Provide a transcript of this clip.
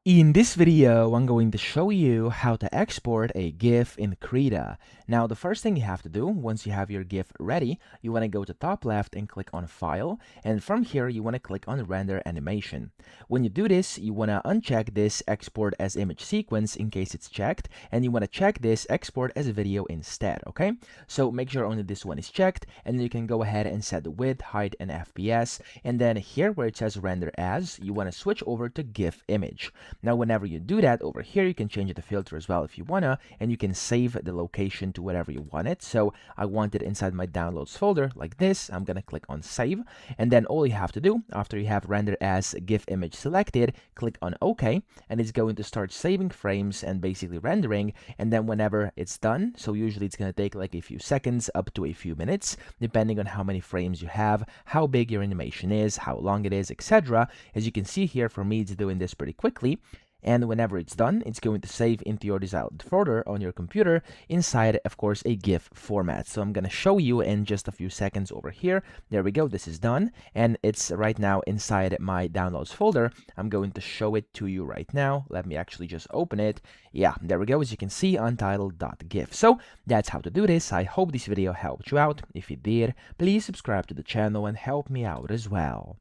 In this video, I'm going to show you how to export a GIF in Krita. Now, the first thing you have to do, once you have your GIF ready, you want to go to top left and click on File, and from here, you want to click on Render Animation. When you do this, you want to uncheck this Export as Image Sequence in case it's checked, and you want to check this Export as Video instead, okay? So make sure only this one is checked, and then you can go ahead and set the width, height, and FPS, and then here where it says Render As, you want to switch over to GIF Image. Now, whenever you do that, over here, you can change the filter as well if you wanna, and you can save the location to whatever you want it. So I want it inside my downloads folder like this. I'm gonna click on save, and then all you have to do after you have render as GIF image selected, click on OK, and it's going to start saving frames and basically rendering. And then whenever it's done, so usually it's gonna take like a few seconds up to a few minutes, depending on how many frames you have, how big your animation is, how long it is, etc. As you can see here, for me, it's doing this pretty quickly. And whenever it's done, it's going to save into your desired folder on your computer inside, of course, a GIF format. So I'm going to show you in just a few seconds over here. There we go. This is done. And it's right now inside my downloads folder. I'm going to show it to you right now. Let me actually just open it. Yeah, there we go. As you can see, untitled.gif. So that's how to do this. I hope this video helped you out. If it did, please subscribe to the channel and help me out as well.